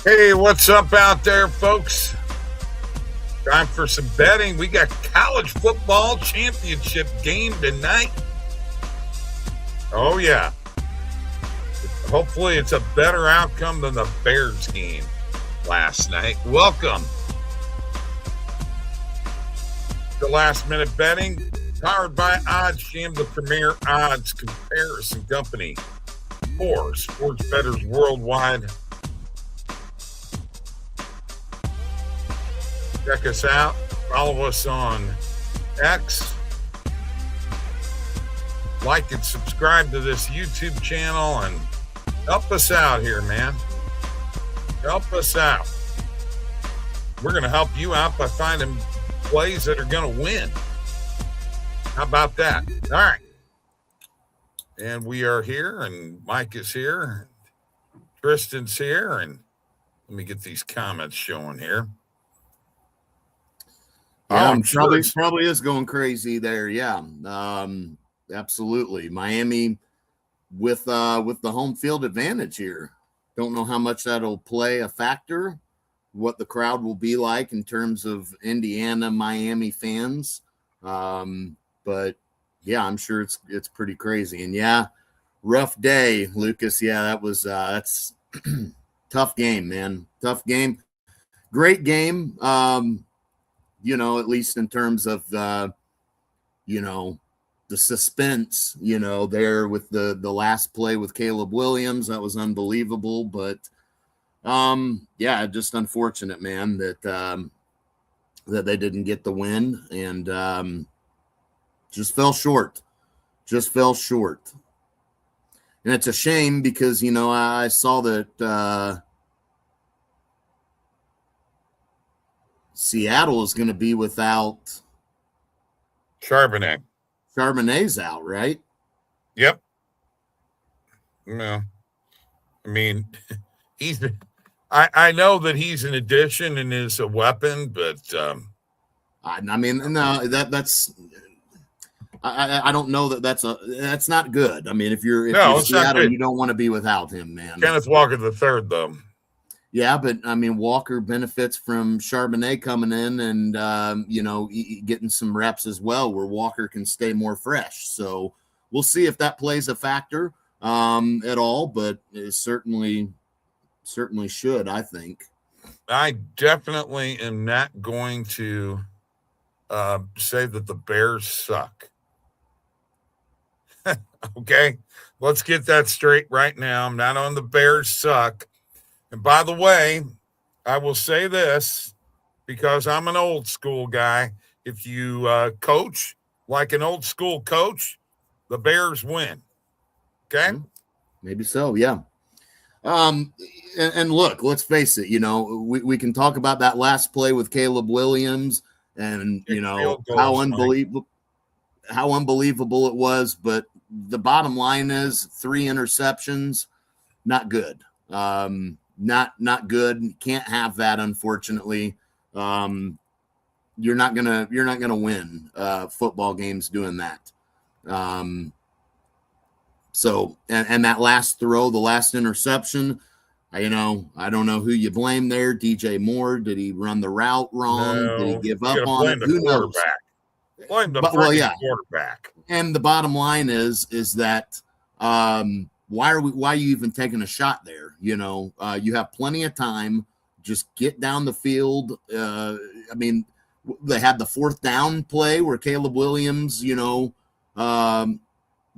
Hey, what's up out there, folks? Time for some betting. We got college football championship game tonight. Oh, yeah. Hopefully it's a better outcome than the Bears game last night. Welcome to Last Minute Betting, powered by OddsJam, the premier odds comparison company for sports bettors worldwide. Check us out. Follow us on X. Like and subscribe to this YouTube channel and help us out here, man. Help us out. We're going to help you out by finding plays that are going to win. How about that? All right. And we are here, and Mike is here. Tristan's here, and let me get these comments showing here. Yeah, probably is going crazy there. Yeah, absolutely. Miami with the home field advantage here. Don't know how much that'll play a factor, what the crowd will be like in terms of Indiana, Miami fans. But yeah, I'm sure it's pretty crazy. And yeah, rough day, Lucas. Yeah, that's tough game, man. Tough game. Great game. At least in terms of the suspense, there with the last play with Caleb Williams, that was unbelievable. But just unfortunate, man, that they didn't get the win and just fell short. And it's a shame because, I saw that Seattle is going to be without Charbonnet. Charbonnet's out, right? Yep. No. I mean, I know that he's an addition and is a weapon, but I don't know that's not good. I mean, if you're Seattle, you don't want to be without him, man. Kenneth Walker the third, though. Yeah, but I mean, Walker benefits from Charbonnet coming in and, getting some reps as well where Walker can stay more fresh. So we'll see if that plays a factor at all, but it certainly should, I think. I definitely am not going to say that the Bears suck. Okay, let's get that straight right now. I'm not on the Bears suck. And by the way, I will say this because I'm an old school guy. If you coach like an old school coach, the Bears win. Okay? Maybe so, yeah. And look, let's face it, we can talk about that last play with Caleb Williams and, how unbelievable it was. But the bottom line is 3 interceptions, not good. Not good. Can't have that, unfortunately. You're not gonna win football games doing that. So that last throw, the last interception, I don't know who you blame there. DJ Moore, did he run the route wrong? No, did he give up on it? Who knows? Blame the quarterback. And the bottom line is that why are you even taking a shot there? You have plenty of time. Just get down the field. They had the 4th down play where Caleb Williams, does a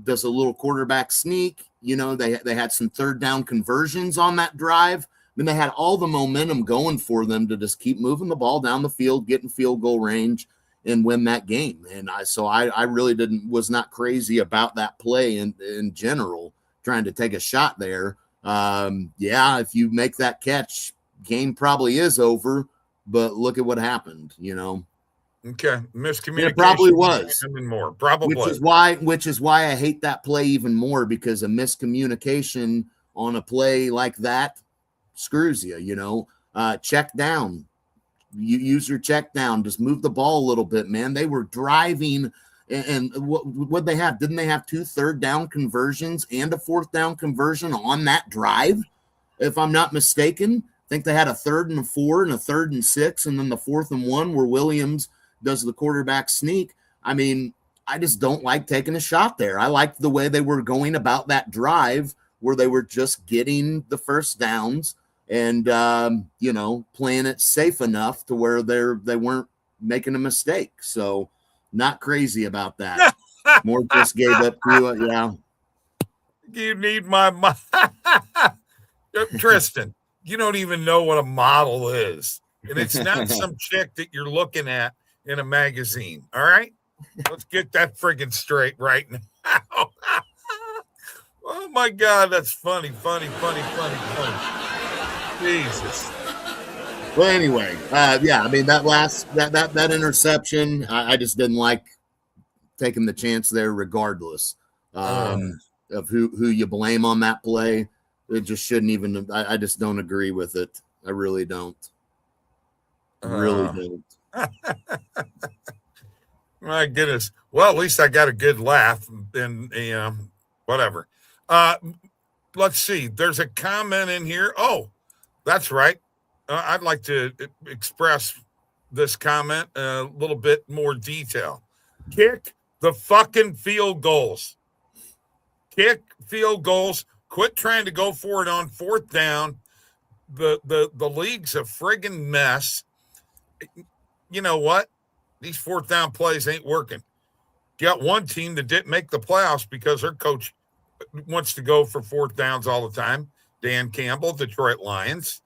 little quarterback sneak. They had some 3rd down conversions on that drive. I mean, they had all the momentum going for them to just keep moving the ball down the field, getting field goal range, and win that game. And I really was not crazy about that play in general, trying to take a shot there. If you make that catch, game probably is over, but look at what happened, Okay. Miscommunication. It probably was. More. Probably. Which is why I hate that play even more, because a miscommunication on a play like that screws you, check down. You use your check down. Just move the ball a little bit, man. They were driving. And what they have? Didn't they have 2 3rd down conversions and a 4th down conversion on that drive? If I'm not mistaken, think they had a 3rd and 4 and a 3rd and 6, and then the 4th and 1 where Williams does the quarterback sneak. I mean, I just don't like taking a shot there. I liked the way they were going about that drive where they were just getting the first downs and, playing it safe enough to where they weren't making a mistake. So not crazy about that. More just gave up to it. Yeah. You need my Tristan, you don't even know what a model is. And it's not some chick that you're looking at in a magazine. All right? Let's get that friggin' straight right now. Oh, my God. That's funny. Jesus. Well, anyway, I mean, that interception, I just didn't like taking the chance there regardless of who you blame on that play. It just shouldn't even – I just don't agree with it. I really don't. Don't. My goodness. Well, at least I got a good laugh and whatever. Let's see. There's a comment in here. Oh, that's right. I'd like to express this comment a little bit more detail. Kick the fucking field goals. Kick field goals. Quit trying to go for it on 4th down. The league's a friggin' mess. You know what? These 4th down plays ain't working. You got one team that didn't make the playoffs because their coach wants to go for 4th downs all the time. Dan Campbell, Detroit Lions.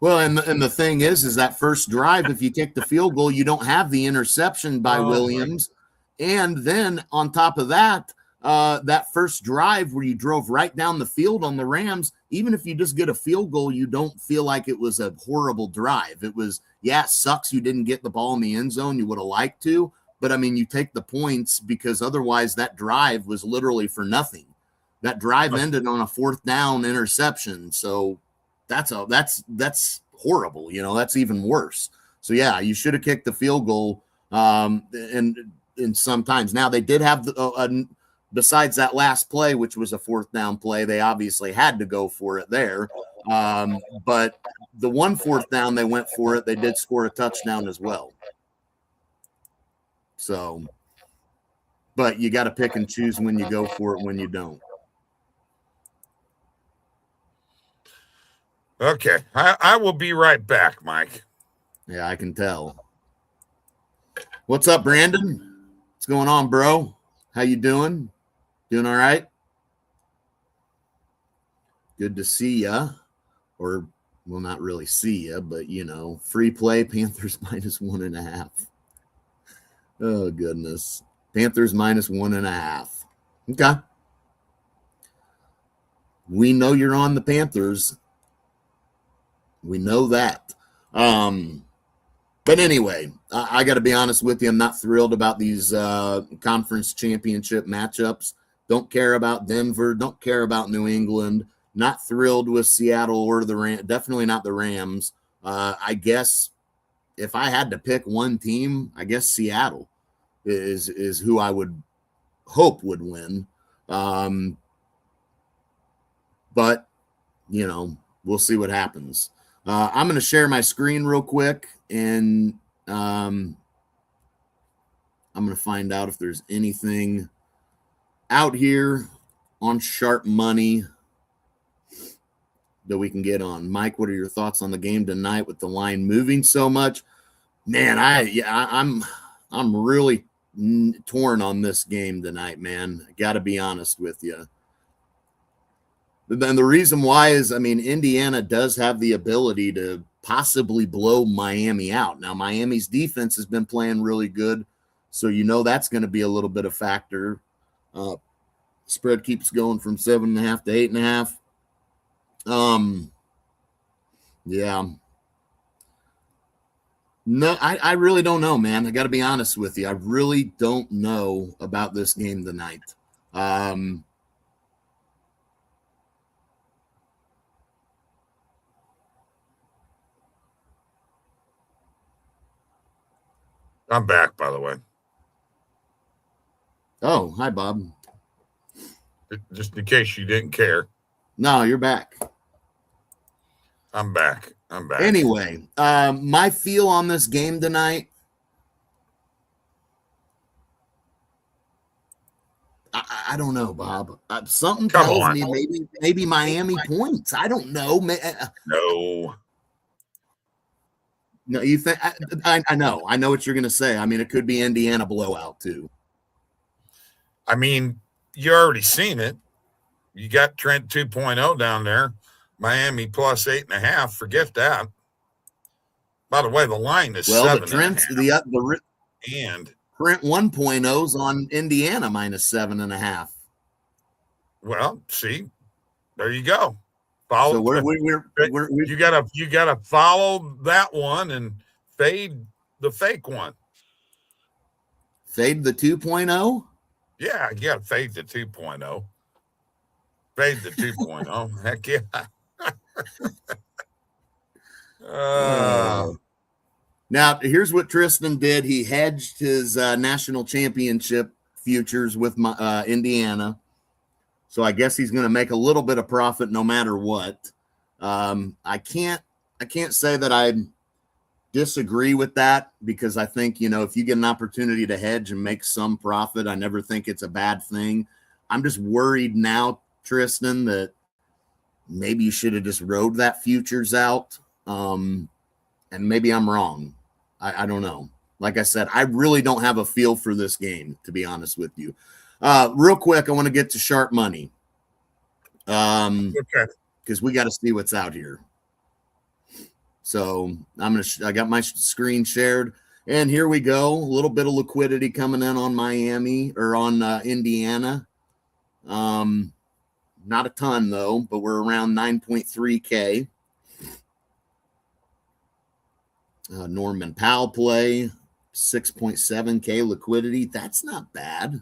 Well, and the thing is that first drive, if you kick the field goal, you don't have the interception by Williams. And then on top of that, that first drive where you drove right down the field on the Rams, even if you just get a field goal, you don't feel like it was a horrible drive. It was, it sucks you didn't get the ball in the end zone. You would have liked to, but I mean, you take the points because otherwise that drive was literally for nothing. That drive ended on a 4th down interception. So that's horrible. That's even worse. So you should have kicked the field goal. And sometimes now they did have besides that last play, which was a 4th down play, they obviously had to go for it there. But the 1 4th down, they went for it. They did score a touchdown as well. So, but you got to pick and choose when you go for it, when you don't. Okay. I will be right back, Mike. Yeah, I can tell. What's up, Brandon? What's going on, bro? How you doing? Doing all right? Good to see ya. Or, well, not really see ya, but, free play, Panthers -1.5. Oh, goodness. Panthers -1.5. Okay. We know you're on the Panthers. We know that. But anyway, I got to be honest with you. I'm not thrilled about these conference championship matchups. Don't care about Denver. Don't care about New England. Not thrilled with Seattle or the Rams. Definitely not the Rams. I guess if I had to pick one team, I guess Seattle is who I would hope would win. But, we'll see what happens. I'm going to share my screen real quick, and I'm going to find out if there's anything out here on sharp money that we can get on. Mike, what are your thoughts on the game tonight with the line moving so much? Man, I'm really torn on this game tonight, man. I got to be honest with you. And the reason why is, Indiana does have the ability to possibly blow Miami out. Now, Miami's defense has been playing really good, so that's going to be a little bit of factor. Spread keeps going from 7.5 to 8.5. Yeah. No, I really don't know, man. I got to be honest with you. I really don't know about this game tonight. I'm back, by the way. Oh, hi, Bob. Just in case you didn't care. No, you're back. I'm back. Anyway, my feel on this game tonight, I don't know, Bob. Something Come tells on. me maybe Miami points. I don't know. No. No, you think? I know what you're going to say. I mean, it could be Indiana blowout too. I mean, you already seen it. You got Trent 2.0 down there. Miami plus 8.5. Forget that. By the way, the line is 7. The Trent's the and Trent 1.0's on Indiana minus 7.5. Well, see, there you go. Follow. So you gotta follow that one and fade the fake one. Fade the 2.0. Yeah, you gotta fade the 2.0. Fade the 2.0. Heck yeah. Now, here's what Tristan did. He hedged his national championship futures with Indiana. So I guess he's going to make a little bit of profit no matter what. I can't say that I disagree with that, because I think, if you get an opportunity to hedge and make some profit, I never think it's a bad thing. I'm just worried now, Tristan, that maybe you should have just rode that futures out. And maybe I'm wrong. I don't know. Like I said, I really don't have a feel for this game, to be honest with you. Real quick, I want to get to sharp money. Okay. Because we got to see what's out here. So I got my screen shared, and here we go. A little bit of liquidity coming in on Miami or on Indiana. Not a ton though, but we're around 9.3K. Norman Powell play, 6.7K liquidity. That's not bad.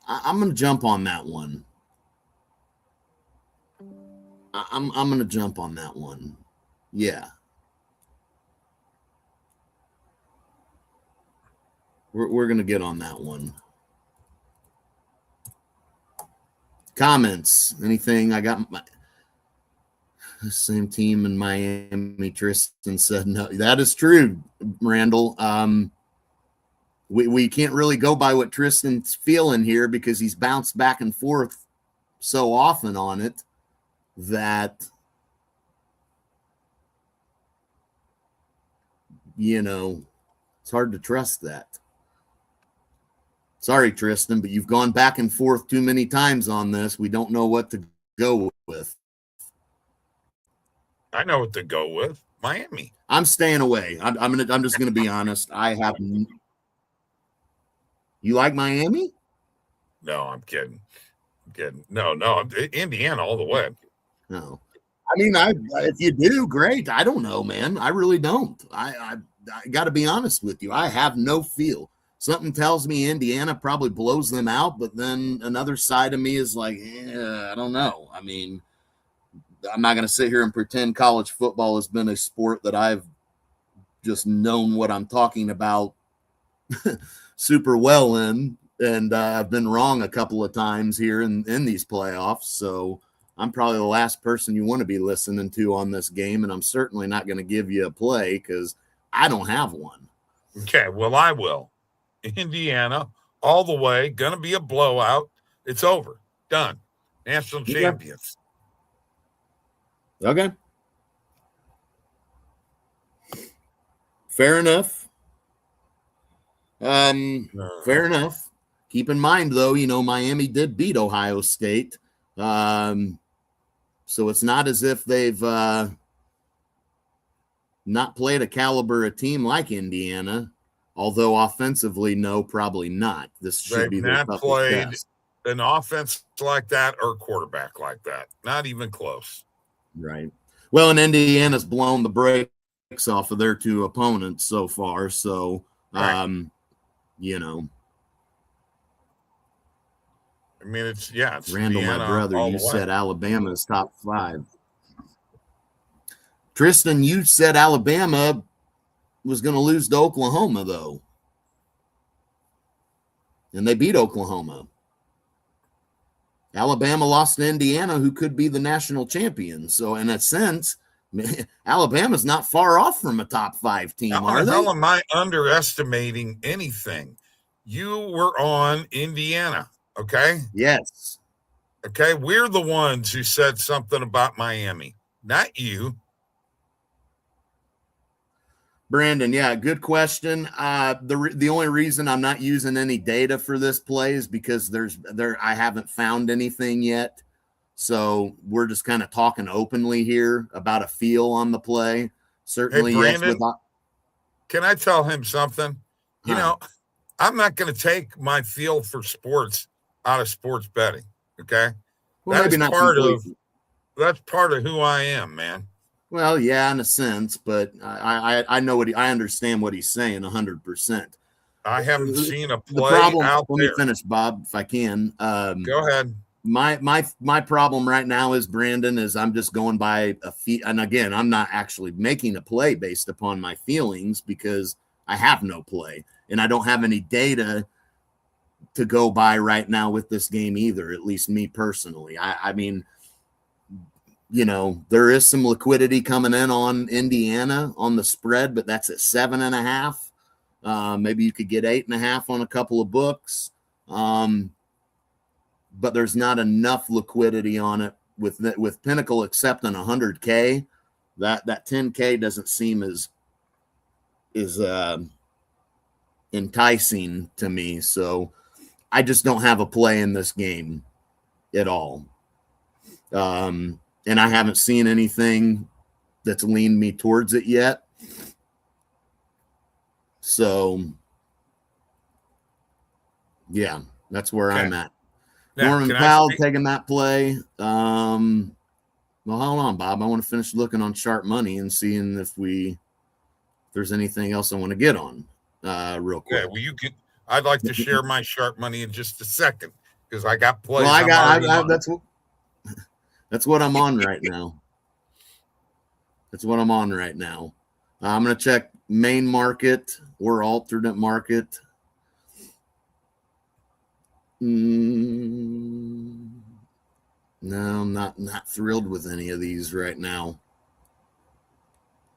I'm going to jump on that one. I'm going to jump on that one. Yeah. We're going to get on that one. Comments? Anything? I got my same team in Miami. Tristan said no. That is true, Randall. We can't really go by what Tristan's feeling here, because he's bounced back and forth so often on it that, it's hard to trust that. Sorry, Tristan, but you've gone back and forth too many times on this. We don't know what to go with. I know what to go with. Miami. I'm staying away. I'm just gonna be honest. I have. You like Miami? No, I'm kidding. No, Indiana all the way. No, I mean, if you do, great. I don't know, man. I really don't. I got to be honest with you. I have no feel. Something tells me Indiana probably blows them out, but then another side of me is like, I don't know. I mean, I'm not going to sit here and pretend college football has been a sport that I've just known what I'm talking about super well in, and I've been wrong a couple of times here in these playoffs. So I'm probably the last person you want to be listening to on this game, and I'm certainly not going to give you a play because I don't have one. Okay, well, I will. Indiana all the way, going to be a blowout. It's over. Done. National champions. Okay. Fair enough. Fair enough. Keep in mind, though, Miami did beat Ohio State. So it's not as if they've not played a caliber of team like Indiana. Although offensively, no, probably not. This should be their toughest played test. An offense like that or quarterback like that. Not even close. Right. Well, and Indiana's blown the brakes off of their two opponents so far. So, right. I mean, it's Randall, Indiana, my brother, you said Alabama's top 5. Tristan, you said Alabama was going to lose to Oklahoma, though. And they beat Oklahoma. Alabama lost to Indiana, who could be the national champion. So in a sense, Alabama's not far off from a top 5 team, How are the they? hell am I underestimating anything? You were on Indiana, okay? Yes. Okay, we're the ones who said something about Miami, not you. Brandon, yeah, good question. The only reason I'm not using any data for this play is because I haven't found anything yet. So we're just kind of talking openly here about a feel on the play. Hey, Certainly, yes. Brandon, can I tell him something? You know, I'm not going to take my feel for sports out of sports betting. Okay, well, maybe not completely. That's part of who I am, man. Well, yeah, in a sense, but I know I understand what he's saying 100%. I haven't seen a play the problem, out let there. me finish, Bob, if I can. Go ahead. My problem right now is, Brandon, is I'm just going by a fee, and again, I'm not actually making a play based upon my feelings because I have no play and I don't have any data to go by right now with this game either. At least me personally. I mean, you know, there is some liquidity coming in on Indiana on the spread, but that's at 7.5. Maybe you could get 8.5 on a couple of books. But there's not enough liquidity on it with Pinnacle accepting 100K. That 10K doesn't seem as enticing to me. So I just don't have a play in this game at all. And I haven't seen anything that's leaned me towards it yet. So yeah, that's where I'm at. Now, Norman Powell taking that play. Well, hold on, Bob. I want to finish looking on sharp money and seeing if there's anything else I want to get on real quick. Yeah, well, I'd like to share my sharp money in just a second because I got plays. Well, that's what I'm on right now. That's what I'm on right now. I'm going to check main market or alternate market. No, I'm not thrilled with any of these right now.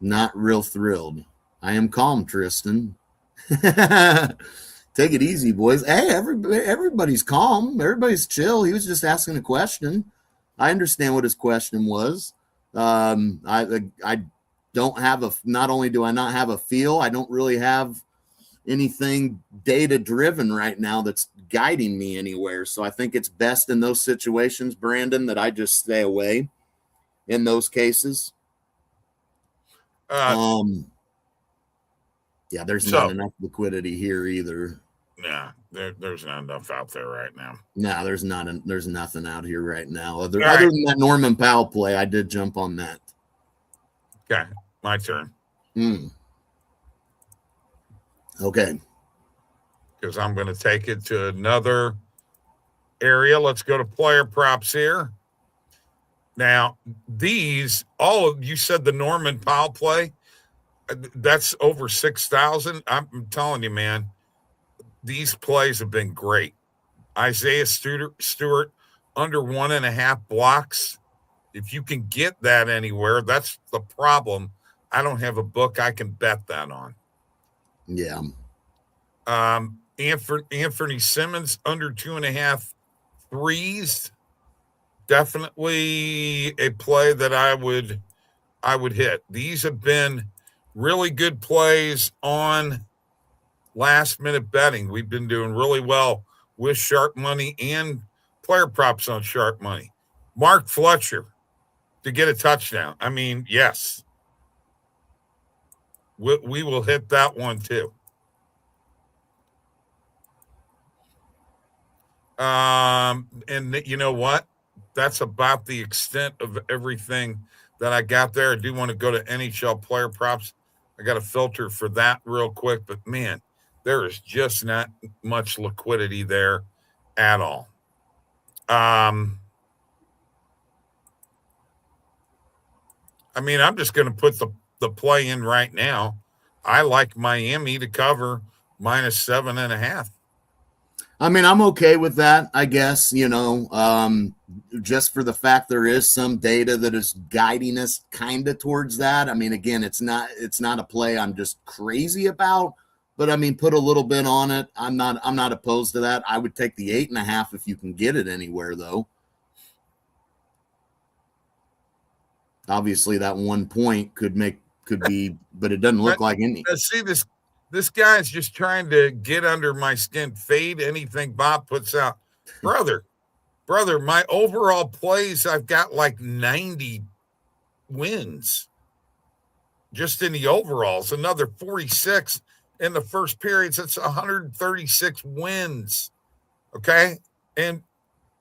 Not real thrilled. I am calm, Tristan. Take it easy, boys. Hey, everybody's calm. Everybody's chill. He was just asking a question. I understand what his question was. I don't have not only do I not have a feel, I don't really have anything data driven right now that's guiding me anywhere. So I think it's best in those situations, Brandon, that I just stay away in those cases. Yeah, there's not enough liquidity here either. Yeah, there's not enough out there right now. No, there's nothing out here right now. Other than that Norman Powell play, I did jump on that. Okay, my turn. Okay. Because I'm going to take it to another area. Let's go to player props here. Now, you said the Norman Powell play, that's over 6,000. I'm telling you, man, these plays have been great. Isaiah Stewart under 1.5 blocks. If you can get that anywhere, that's the problem. I don't have a book I can bet that on. Yeah. Anthony Simmons under 2.5 threes. Definitely a play that I would hit. These have been really good plays on last minute betting. We've been doing really well with sharp money and player props on sharp money. Mark Fletcher to get a touchdown. I mean, yes. We will hit that one too. And you know what? That's about the extent of everything that I got there. I do want to go to NHL player props. I got a filter for that real quick, but man, there is just not much liquidity there at all. I mean, I'm just going to put the play in right now. I like Miami to cover -7.5. I mean, I'm okay with that, I guess, just for the fact there is some data that is guiding us kind of towards that. I mean, again, it's not a play I'm just crazy about, but I mean, put a little bit on it. I'm not opposed to that. I would take the 8.5 if you can get it anywhere, though. Obviously, that 1 point could be, but it doesn't look like any. See, this guy's just trying to get under my skin. Fade anything Bob puts out. Brother, my overall plays, I've got like 90 wins just in the overalls, another 46 in the first periods. That's 136 wins. Okay. And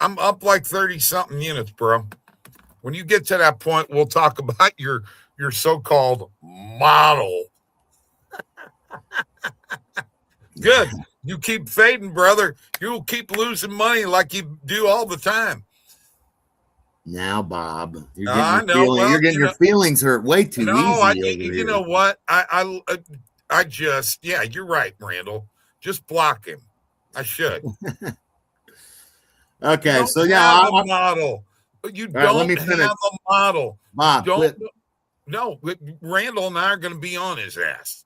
I'm up like 30 something units, bro. When you get to that point, we'll talk about your so-called model. Good. You keep fading, brother. You'll keep losing money like you do all the time. Now, Bob, you're getting your feelings hurt way too easy. You know what? I just, yeah, you're right, Randall. Just block him. I should. Okay, so yeah, a model. You don't have a model. Bob, No, Randall and I are going to be on his ass.